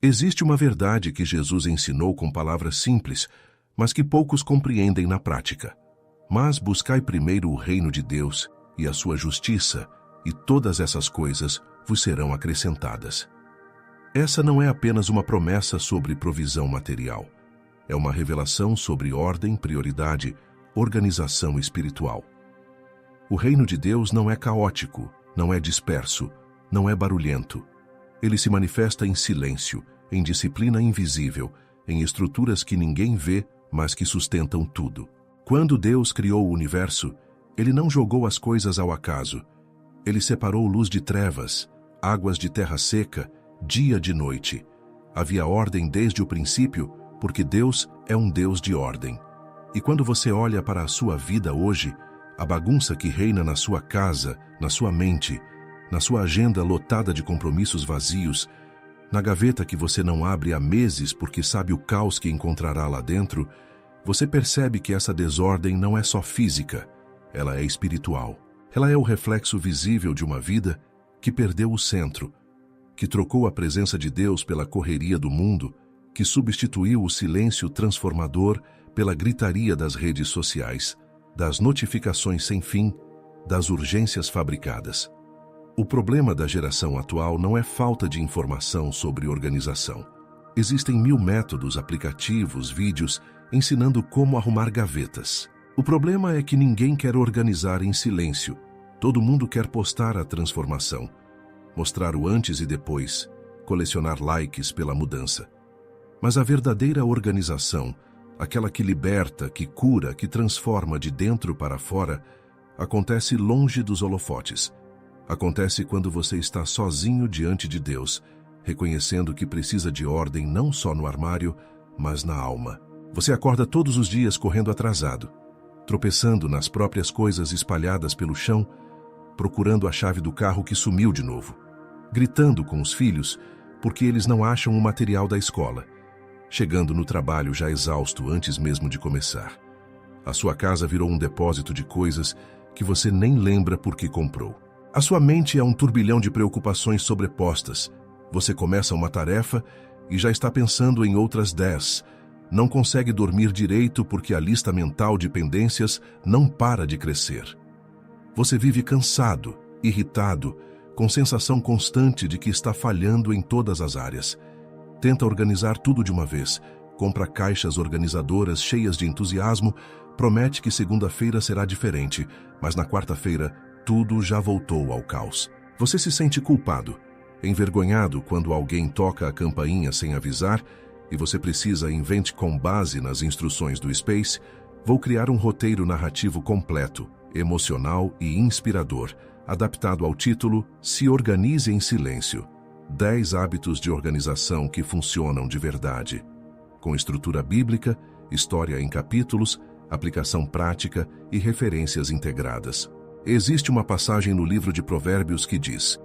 Existe uma verdade que Jesus ensinou com palavras simples, mas que poucos compreendem na prática. Mas buscai primeiro o reino de Deus e a sua justiça, e todas essas coisas vos serão acrescentadas. Essa não é apenas uma promessa sobre provisão material. É uma revelação sobre ordem, prioridade, organização espiritual. O reino de Deus não é caótico, não é disperso, não é barulhento. Ele se manifesta em silêncio, em disciplina invisível, em estruturas que ninguém vê, mas que sustentam tudo. Quando Deus criou o universo, Ele não jogou as coisas ao acaso. Ele separou luz de trevas, águas de terra seca, dia de noite. Havia ordem desde o princípio, porque Deus é um Deus de ordem. E quando você olha para a sua vida hoje, a bagunça que reina na sua casa, na sua mente, na sua agenda lotada de compromissos vazios, na gaveta que você não abre há meses porque sabe o caos que encontrará lá dentro, você percebe que essa desordem não é só física, ela é espiritual. Ela é o reflexo visível de uma vida que perdeu o centro, que trocou a presença de Deus pela correria do mundo, que substituiu o silêncio transformador pela gritaria das redes sociais, das notificações sem fim, das urgências fabricadas. O problema da geração atual não é falta de informação sobre organização. Existem 1000 métodos, aplicativos, vídeos ensinando como arrumar gavetas. O problema é que ninguém quer organizar em silêncio. Todo mundo quer postar a transformação, mostrar o antes e depois, colecionar likes pela mudança. Mas a verdadeira organização, aquela que liberta, que cura, que transforma de dentro para fora, acontece longe dos holofotes. Acontece quando você está sozinho diante de Deus, reconhecendo que precisa de ordem não só no armário, mas na alma. Você acorda todos os dias correndo atrasado, tropeçando nas próprias coisas espalhadas pelo chão, procurando a chave do carro que sumiu de novo, gritando com os filhos porque eles não acham o material da escola, chegando no trabalho já exausto antes mesmo de começar. A sua casa virou um depósito de coisas que você nem lembra por que comprou. A sua mente é um turbilhão de preocupações sobrepostas. Você começa uma tarefa e já está pensando em outras 10. Não consegue dormir direito porque a lista mental de pendências não para de crescer. Você vive cansado, irritado, com sensação constante de que está falhando em todas as áreas. Tenta organizar tudo de uma vez, compra caixas organizadoras cheias de entusiasmo, promete que segunda-feira será diferente, mas na quarta-feira tudo já voltou ao caos. Você se sente culpado, envergonhado quando alguém toca a campainha sem avisar e você precisa invente com base nas instruções do Space. Vou criar um roteiro narrativo completo, emocional e inspirador, adaptado ao título Se Organize em Silêncio. 10 hábitos de organização que funcionam de verdade. Com estrutura bíblica, história em capítulos, aplicação prática e referências integradas. Existe uma passagem no livro de Provérbios que diz: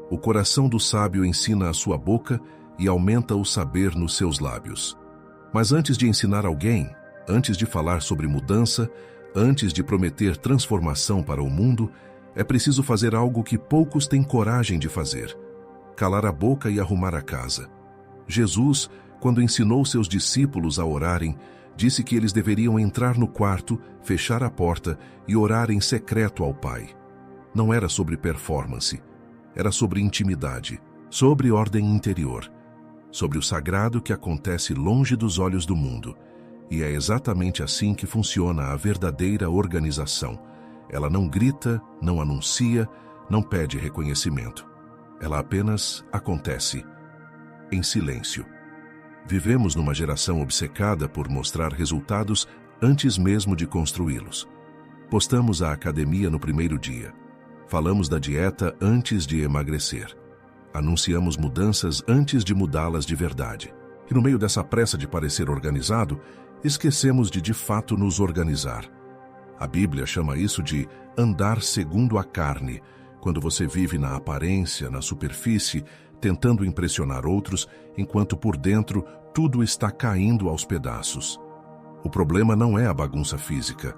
o coração do sábio ensina a sua boca e aumenta o saber nos seus lábios. Mas antes de ensinar alguém, antes de falar sobre mudança, antes de prometer transformação para o mundo, é preciso fazer algo que poucos têm coragem de fazer: calar a boca e arrumar a casa. Jesus, quando ensinou seus discípulos a orarem, disse que eles deveriam entrar no quarto, fechar a porta e orar em secreto ao Pai. Não era sobre performance, era sobre intimidade, sobre ordem interior, sobre o sagrado que acontece longe dos olhos do mundo. E é exatamente assim que funciona a verdadeira organização. Ela não grita, não anuncia, não pede reconhecimento. Ela apenas acontece, em silêncio. Vivemos numa geração obcecada por mostrar resultados antes mesmo de construí-los. Postamos a academia no primeiro dia. Falamos da dieta antes de emagrecer. Anunciamos mudanças antes de mudá-las de verdade. E no meio dessa pressa de parecer organizado, esquecemos de fato nos organizar. A Bíblia chama isso de andar segundo a carne, quando você vive na aparência, na superfície, tentando impressionar outros, enquanto por dentro tudo está caindo aos pedaços. O problema não é a bagunça física,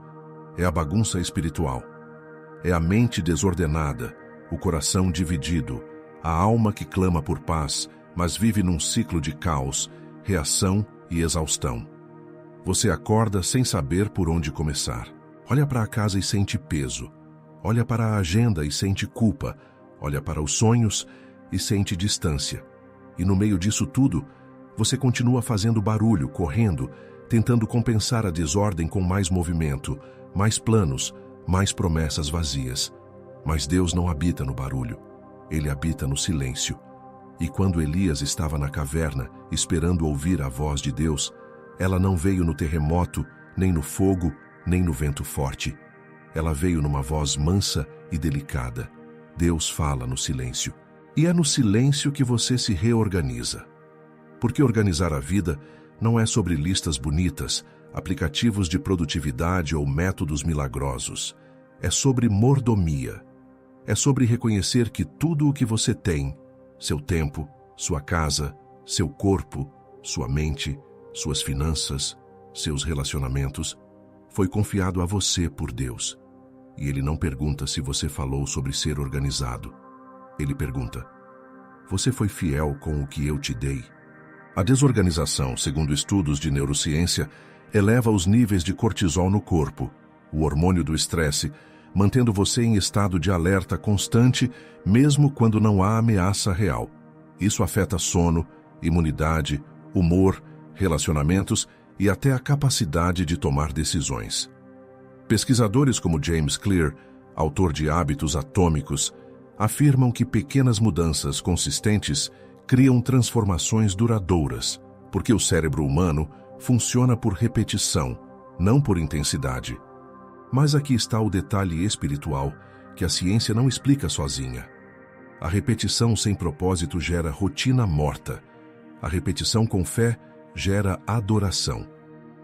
é a bagunça espiritual. É a mente desordenada, o coração dividido, a alma que clama por paz, mas vive num ciclo de caos, reação e exaustão. Você acorda sem saber por onde começar. Olha para a casa e sente peso. Olha para a agenda e sente culpa. Olha para os sonhos e sente distância. E no meio disso tudo, você continua fazendo barulho, correndo, tentando compensar a desordem com mais movimento, mais planos, mais promessas vazias. Mas Deus não habita no barulho. Ele habita no silêncio. E quando Elias estava na caverna, esperando ouvir a voz de Deus, ela não veio no terremoto, nem no fogo, nem no vento forte. Ela veio numa voz mansa e delicada. Deus fala no silêncio. E é no silêncio que você se reorganiza. Porque organizar a vida não é sobre listas bonitas, aplicativos de produtividade ou métodos milagrosos. É sobre mordomia. É sobre reconhecer que tudo o que você tem, seu tempo, sua casa, seu corpo, sua mente, suas finanças, seus relacionamentos, foi confiado a você por Deus. E Ele não pergunta se você falou sobre ser organizado. Ele pergunta: você foi fiel com o que eu te dei? A desorganização, segundo estudos de neurociência, eleva os níveis de cortisol no corpo, o hormônio do estresse, mantendo você em estado de alerta constante, mesmo quando não há ameaça real. Isso afeta sono, imunidade, humor, relacionamentos e até a capacidade de tomar decisões. Pesquisadores como James Clear, autor de Hábitos Atômicos, afirmam que pequenas mudanças consistentes criam transformações duradouras, porque o cérebro humano funciona por repetição, não por intensidade. Mas aqui está o detalhe espiritual que a ciência não explica sozinha. A repetição sem propósito gera rotina morta. A repetição com fé gera adoração.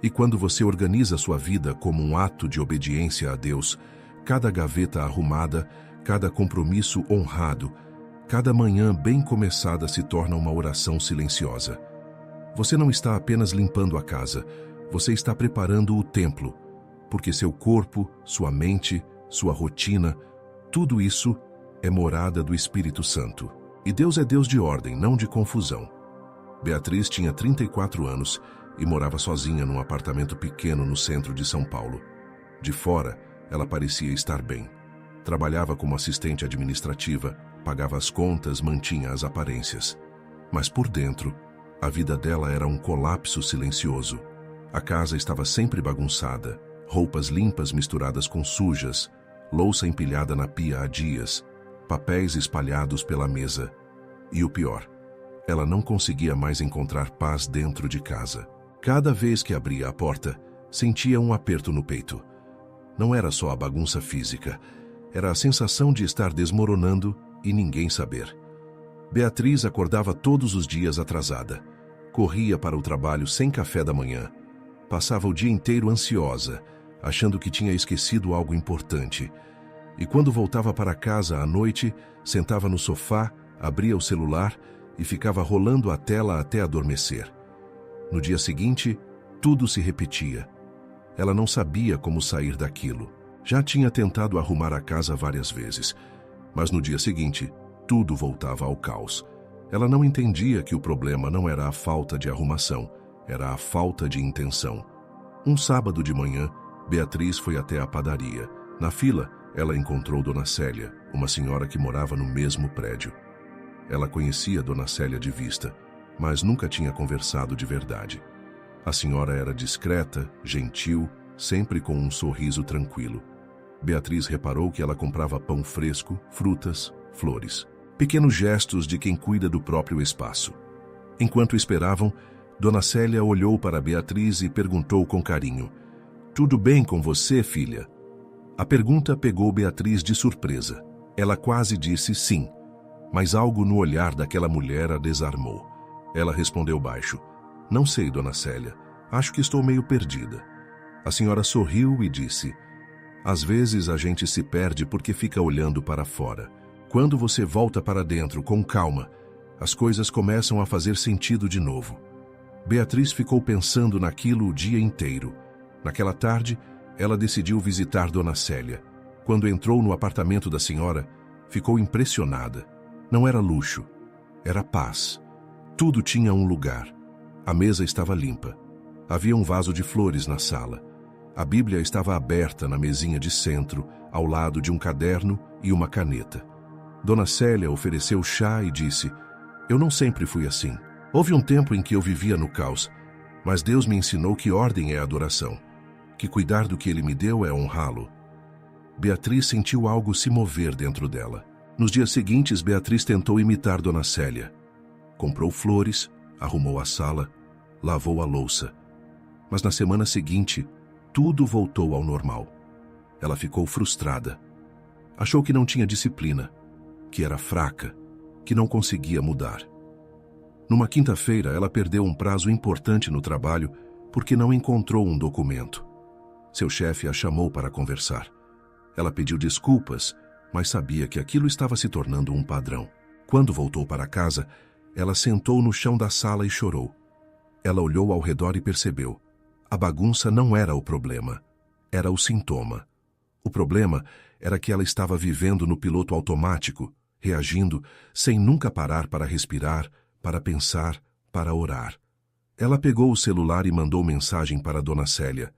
E quando você organiza sua vida como um ato de obediência a Deus, cada gaveta arrumada, cada compromisso honrado, cada manhã bem começada se torna uma oração silenciosa. Você não está apenas limpando a casa, você está preparando o templo, porque seu corpo, sua mente, sua rotina, tudo isso é morada do Espírito Santo. E Deus é Deus de ordem, não de confusão. Beatriz tinha 34 anos e morava sozinha num apartamento pequeno no centro de São Paulo. De fora, ela parecia estar bem. Trabalhava como assistente administrativa, pagava as contas, mantinha as aparências. Mas por dentro, a vida dela era um colapso silencioso. A casa estava sempre bagunçada, roupas limpas misturadas com sujas, louça empilhada na pia há dias, papéis espalhados pela mesa. E o pior, ela não conseguia mais encontrar paz dentro de casa. Cada vez que abria a porta, sentia um aperto no peito. Não era só a bagunça física, era a sensação de estar desmoronando e ninguém saber. Beatriz acordava todos os dias atrasada, corria para o trabalho sem café da manhã, passava o dia inteiro ansiosa, achando que tinha esquecido algo importante. E quando voltava para casa à noite, sentava no sofá, abria o celular e ficava rolando a tela até adormecer. No dia seguinte, tudo se repetia. Ela não sabia como sair daquilo. Já tinha tentado arrumar a casa várias vezes, mas no dia seguinte, tudo voltava ao caos. Ela não entendia que o problema não era a falta de arrumação, era a falta de intenção. Um sábado de manhã, Beatriz foi até a padaria. Na fila, ela encontrou Dona Célia, uma senhora que morava no mesmo prédio. Ela conhecia Dona Célia de vista, mas nunca tinha conversado de verdade. A senhora era discreta, gentil, sempre com um sorriso tranquilo. Beatriz reparou que ela comprava pão fresco, frutas, flores. Pequenos gestos de quem cuida do próprio espaço. Enquanto esperavam, Dona Célia olhou para Beatriz e perguntou com carinho: "Tudo bem com você, filha?" A pergunta pegou Beatriz de surpresa. Ela quase disse sim, mas algo no olhar daquela mulher a desarmou. Ela respondeu baixo: "Não sei, Dona Célia. Acho que estou meio perdida." A senhora sorriu e disse: "Às vezes a gente se perde porque fica olhando para fora. Quando você volta para dentro com calma, as coisas começam a fazer sentido de novo." Beatriz ficou pensando naquilo o dia inteiro. Naquela tarde, ela decidiu visitar Dona Célia. Quando entrou no apartamento da senhora, ficou impressionada. Não era luxo, era paz. Tudo tinha um lugar. A mesa estava limpa. Havia um vaso de flores na sala. A Bíblia estava aberta na mesinha de centro, ao lado de um caderno e uma caneta. Dona Célia ofereceu chá e disse: "Eu não sempre fui assim. Houve um tempo em que eu vivia no caos, mas Deus me ensinou que ordem é adoração, que cuidar do que Ele me deu é honrá-lo." Beatriz sentiu algo se mover dentro dela. Nos dias seguintes, Beatriz tentou imitar Dona Célia. Comprou flores, arrumou a sala, lavou a louça. Mas na semana seguinte, tudo voltou ao normal. Ela ficou frustrada. Achou que não tinha disciplina, que era fraca, que não conseguia mudar. Numa quinta-feira, ela perdeu um prazo importante no trabalho porque não encontrou um documento. Seu chefe a chamou para conversar. Ela pediu desculpas, mas sabia que aquilo estava se tornando um padrão. Quando voltou para casa, ela sentou no chão da sala e chorou. Ela olhou ao redor e percebeu: a bagunça não era o problema, era o sintoma. O problema era que ela estava vivendo no piloto automático, reagindo sem nunca parar para respirar, para pensar, para orar. Ela pegou o celular e mandou mensagem para Dona Célia: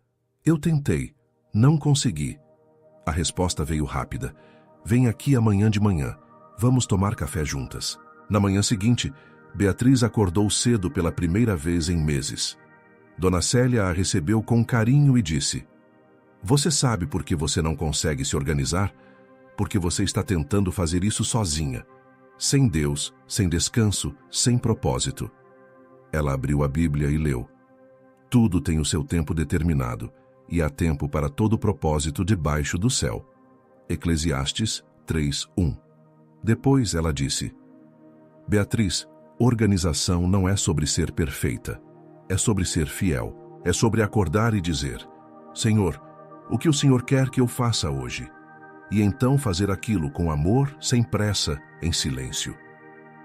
"Eu tentei, não consegui." A resposta veio rápida: "Vem aqui amanhã de manhã, vamos tomar café juntas." Na manhã seguinte, Beatriz acordou cedo pela primeira vez em meses. Dona Célia a recebeu com carinho e disse: "Você sabe por que você não consegue se organizar? Porque você está tentando fazer isso sozinha, sem Deus, sem descanso, sem propósito." Ela abriu a Bíblia e leu: "Tudo tem o seu tempo determinado, e há tempo para todo propósito debaixo do céu." Eclesiastes 3:1. Depois ela disse: "Beatriz, organização não é sobre ser perfeita. É sobre ser fiel. É sobre acordar e dizer: Senhor, o que o Senhor quer que eu faça hoje? E então fazer aquilo com amor, sem pressa, em silêncio."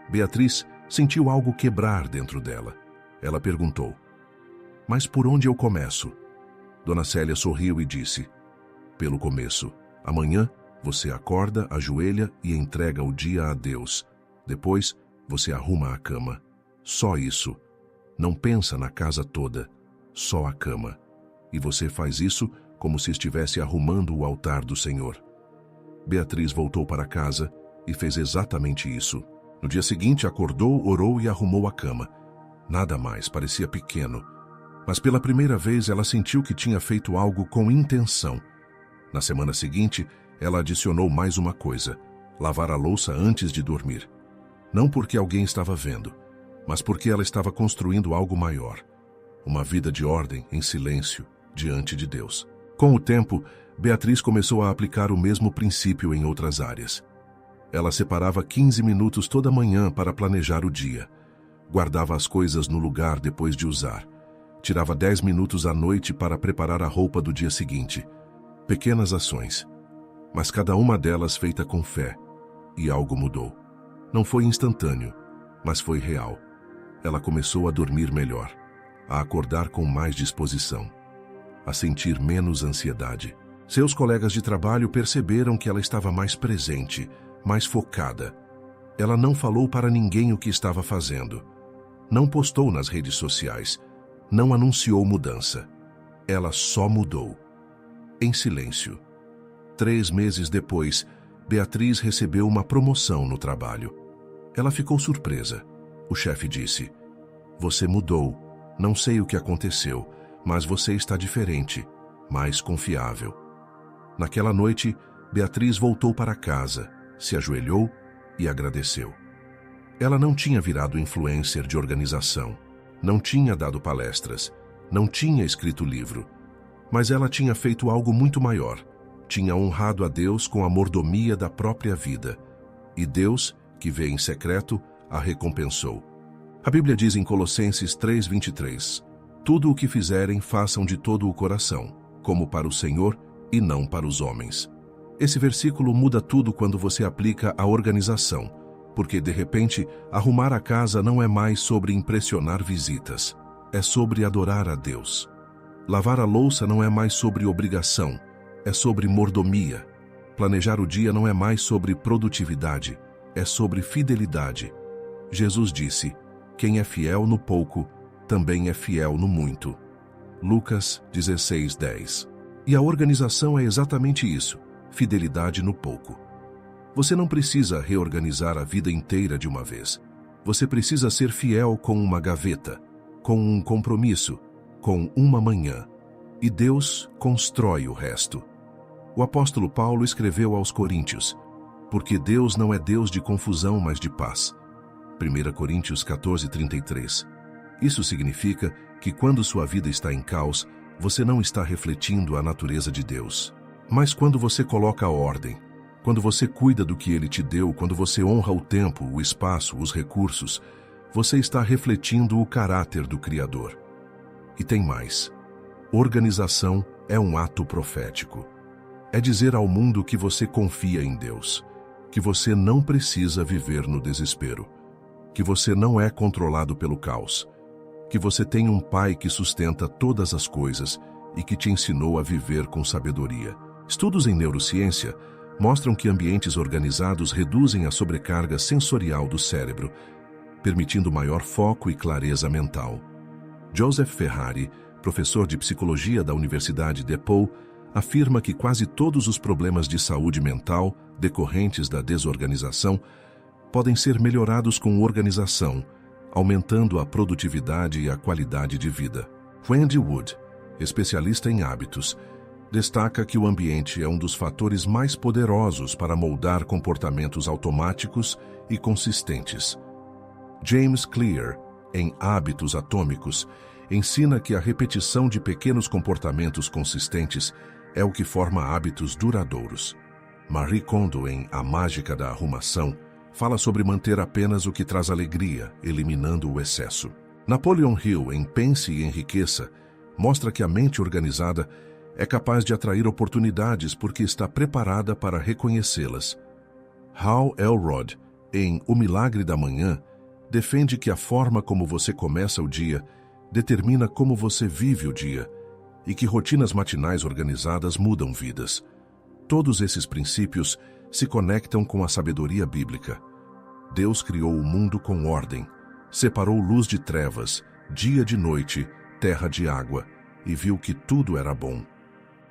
Beatriz sentiu algo quebrar dentro dela. Ela perguntou: "Mas por onde eu começo?" Dona Célia sorriu e disse: "Pelo começo. Amanhã você acorda, ajoelha e entrega o dia a Deus. Depois você arruma a cama. Só isso. Não pensa na casa toda, só a cama. E você faz isso como se estivesse arrumando o altar do Senhor." Beatriz voltou para casa e fez exatamente isso. No dia seguinte, acordou, orou e arrumou a cama. Nada mais, parecia pequeno. Mas pela primeira vez ela sentiu que tinha feito algo com intenção. Na semana seguinte, ela adicionou mais uma coisa: lavar a louça antes de dormir. Não porque alguém estava vendo, mas porque ela estava construindo algo maior. Uma vida de ordem, em silêncio, diante de Deus. Com o tempo, Beatriz começou a aplicar o mesmo princípio em outras áreas. Ela separava 15 minutos toda manhã para planejar o dia. Guardava as coisas no lugar depois de usar. Tirava 10 minutos à noite para preparar a roupa do dia seguinte. Pequenas ações, mas cada uma delas feita com fé. E algo mudou. Não foi instantâneo, mas foi real. Ela começou a dormir melhor, a acordar com mais disposição, a sentir menos ansiedade. Seus colegas de trabalho perceberam que ela estava mais presente, mais focada. Ela não falou para ninguém o que estava fazendo. Não postou nas redes sociais. Não anunciou mudança. Ela só mudou. Em silêncio. 3 meses depois, Beatriz recebeu uma promoção no trabalho. Ela ficou surpresa. O chefe disse: "Você mudou. Não sei o que aconteceu, mas você está diferente, mais confiável." Naquela noite, Beatriz voltou para casa, se ajoelhou e agradeceu. Ela não tinha virado influencer de organização, não tinha dado palestras, não tinha escrito livro, mas ela tinha feito algo muito maior. Tinha honrado a Deus com a mordomia da própria vida. E Deus, que vê em secreto, a recompensou. A Bíblia diz em Colossenses 3:23: "Tudo o que fizerem, façam de todo o coração, como para o Senhor e não para os homens." Esse versículo muda tudo quando você aplica a organização, porque, de repente, arrumar a casa não é mais sobre impressionar visitas, é sobre adorar a Deus. Lavar a louça não é mais sobre obrigação, é sobre mordomia. Planejar o dia não é mais sobre produtividade, é sobre fidelidade. Jesus disse: Quem é fiel no pouco, também é fiel no muito. Lucas 16:10. E a organização é exatamente isso, fidelidade no pouco. Você não precisa reorganizar a vida inteira de uma vez. Você precisa ser fiel com uma gaveta, com um compromisso, com uma manhã. E Deus constrói o resto. O apóstolo Paulo escreveu aos Coríntios: porque Deus não é Deus de confusão, mas de paz. 1 Coríntios 14:33. Isso significa que quando sua vida está em caos, você não está refletindo a natureza de Deus. Mas quando você coloca a ordem, quando você cuida do que Ele te deu, quando você honra o tempo, o espaço, os recursos, você está refletindo o caráter do Criador. E tem mais. Organização é um ato profético. É dizer ao mundo que você confia em Deus, que você não precisa viver no desespero, que você não é controlado pelo caos, que você tem um Pai que sustenta todas as coisas e que te ensinou a viver com sabedoria. Estudos em neurociência mostram que ambientes organizados reduzem a sobrecarga sensorial do cérebro, permitindo maior foco e clareza mental. Joseph Ferrari, professor de psicologia da Universidade DePaul, afirma que quase todos os problemas de saúde mental decorrentes da desorganização podem ser melhorados com organização, aumentando a produtividade e a qualidade de vida. Wendy Wood, especialista em hábitos, destaca que o ambiente é um dos fatores mais poderosos para moldar comportamentos automáticos e consistentes. James Clear, em Hábitos Atômicos, ensina que a repetição de pequenos comportamentos consistentes é o que forma hábitos duradouros. Marie Kondo, em A Mágica da Arrumação, fala sobre manter apenas o que traz alegria, eliminando o excesso. Napoleon Hill, em Pense e Enriqueça, mostra que a mente organizada é capaz de atrair oportunidades porque está preparada para reconhecê-las. Hal Elrod, em O Milagre da Manhã, defende que a forma como você começa o dia determina como você vive o dia e que rotinas matinais organizadas mudam vidas. Todos esses princípios se conectam com a sabedoria bíblica. Deus criou o mundo com ordem, separou luz de trevas, dia de noite, terra de água, e viu que tudo era bom.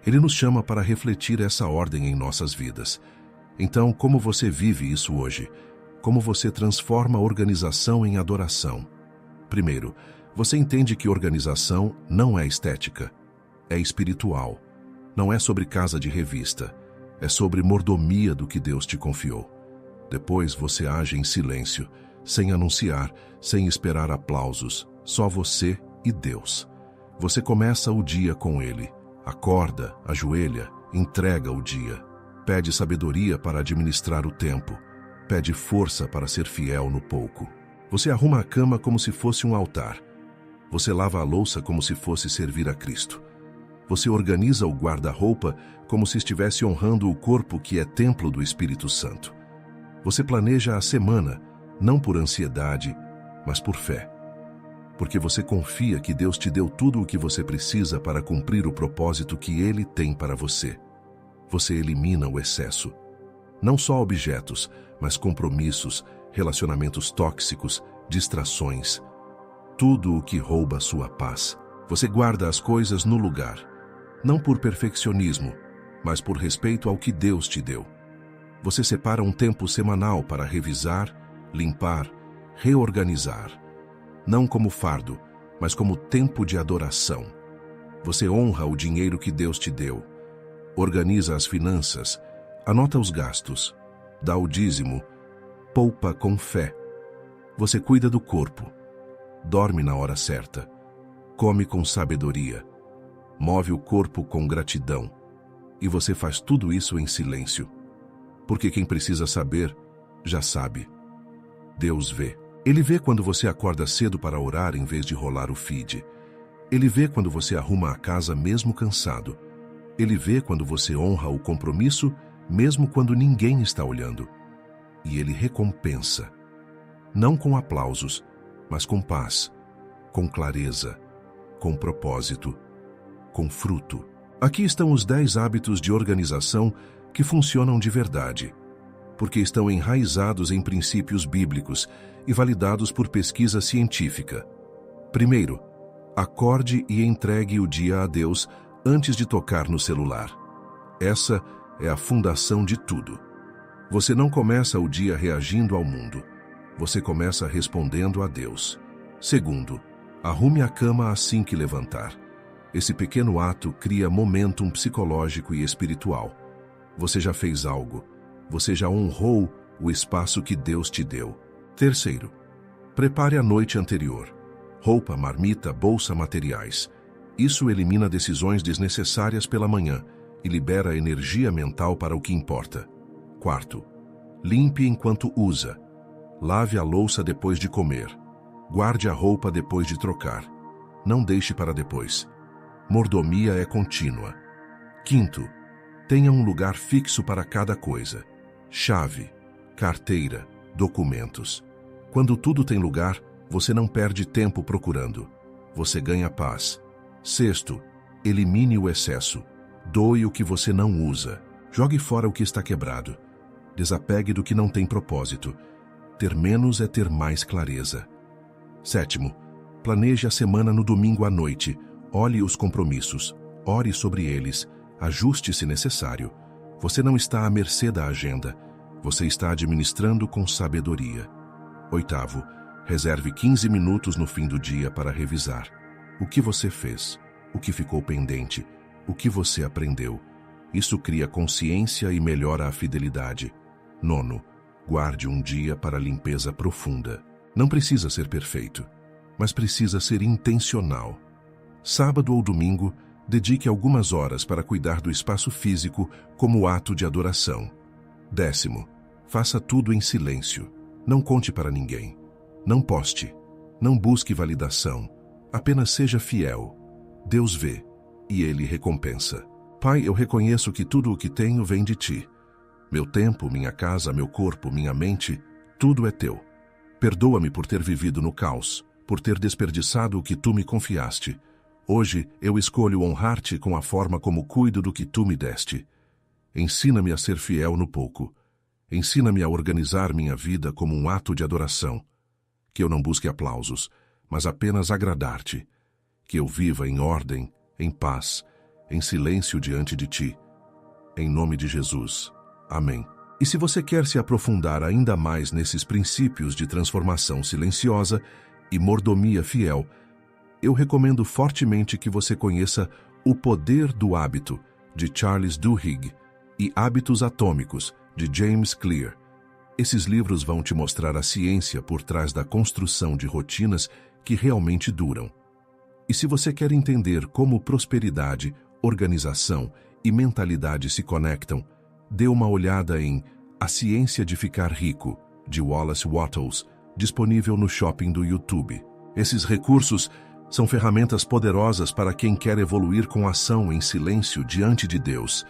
Ele nos chama para refletir essa ordem em nossas vidas. Então, como você vive isso hoje? Como você transforma a organização em adoração? Primeiro, você entende que organização não é estética, é espiritual. Não é sobre casa de revista, é sobre mordomia do que Deus te confiou. Depois você age em silêncio, sem anunciar, sem esperar aplausos, só você e Deus. Você começa o dia com Ele, acorda, ajoelha, entrega o dia, pede sabedoria para administrar o tempo, pede força para ser fiel no pouco. Você arruma a cama como se fosse um altar. Você lava a louça como se fosse servir a Cristo. Você organiza o guarda-roupa como se estivesse honrando o corpo que é templo do Espírito Santo. Você planeja a semana, não por ansiedade, mas por fé. Porque você confia que Deus te deu tudo o que você precisa para cumprir o propósito que Ele tem para você. Você elimina o excesso. Não só objetos, mas compromissos, relacionamentos tóxicos, distrações. Tudo o que rouba sua paz. Você guarda as coisas no lugar. Não por perfeccionismo, mas por respeito ao que Deus te deu. Você separa um tempo semanal para revisar, limpar, reorganizar. Não como fardo, mas como tempo de adoração. Você honra o dinheiro que Deus te deu. Organiza as finanças, anota os gastos, dá o dízimo, poupa com fé. Você cuida do corpo, dorme na hora certa, come com sabedoria, move o corpo com gratidão. E você faz tudo isso em silêncio. Porque quem precisa saber, já sabe. Deus vê. Ele vê quando você acorda cedo para orar em vez de rolar o feed. Ele vê quando você arruma a casa mesmo cansado. Ele vê quando você honra o compromisso mesmo quando ninguém está olhando. E Ele recompensa. Não com aplausos, mas com paz, com clareza, com propósito, com fruto. Aqui estão os 10 hábitos de organização que funcionam de verdade. porque estão enraizados em princípios bíblicos e validados por pesquisa científica. Primeiro, acorde e entregue o dia a Deus antes de tocar no celular. Essa é a fundação de tudo. Você não começa o dia reagindo ao mundo. Você começa respondendo a Deus. Segundo, arrume a cama assim que levantar. Esse pequeno ato cria momentum psicológico e espiritual. Você já fez algo. Você já honrou o espaço que Deus te deu. Terceiro, prepare a noite anterior. Roupa, marmita, bolsa, materiais. Isso elimina decisões desnecessárias pela manhã e libera energia mental para o que importa. Quarto, limpe enquanto usa. Lave a louça depois de comer. Guarde a roupa depois de trocar. Não deixe para depois. Mordomia é contínua. Quinto, tenha um lugar fixo para cada coisa. Chave, carteira, documentos. Quando tudo tem lugar, você não perde tempo procurando. Você ganha paz. Sexto, elimine o excesso. Doe o que você não usa. Jogue fora o que está quebrado. Desapegue do que não tem propósito. Ter menos é ter mais clareza. Sétimo, planeje a semana no domingo à noite. Olhe os compromissos. Ore sobre eles. Ajuste se necessário. Você não está à mercê da agenda. Você está administrando com sabedoria. Oitavo, reserve 15 minutos no fim do dia para revisar. O que você fez? O que ficou pendente? O que você aprendeu? Isso cria consciência e melhora a fidelidade. Nono, guarde um dia para limpeza profunda. Não precisa ser perfeito, mas precisa ser intencional. Sábado ou domingo, dedique algumas horas para cuidar do espaço físico como ato de adoração. Décimo, faça tudo em silêncio. Não conte para ninguém. Não poste. Não busque validação. Apenas seja fiel. Deus vê, e Ele recompensa. Pai, eu reconheço que tudo o que tenho vem de Ti. Meu tempo, minha casa, meu corpo, minha mente, tudo é Teu. Perdoa-me por ter vivido no caos, por ter desperdiçado o que Tu me confiaste. Hoje eu escolho honrar-Te com a forma como cuido do que Tu me deste. Ensina-me a ser fiel no pouco. Ensina-me a organizar minha vida como um ato de adoração. Que eu não busque aplausos, mas apenas agradar-Te. Que eu viva em ordem, em paz, em silêncio diante de Ti. Em nome de Jesus. Amém. E se você quer se aprofundar ainda mais nesses princípios de transformação silenciosa e mordomia fiel, eu recomendo fortemente que você conheça O Poder do Hábito, de Charles Duhigg, e Hábitos Atômicos, de James Clear. Esses livros vão te mostrar a ciência por trás da construção de rotinas que realmente duram. E se você quer entender como prosperidade, organização e mentalidade se conectam, dê uma olhada em A Ciência de Ficar Rico, de Wallace Wattles, disponível no shopping do YouTube. Esses recursos são ferramentas poderosas para quem quer evoluir com ação em silêncio diante de Deus,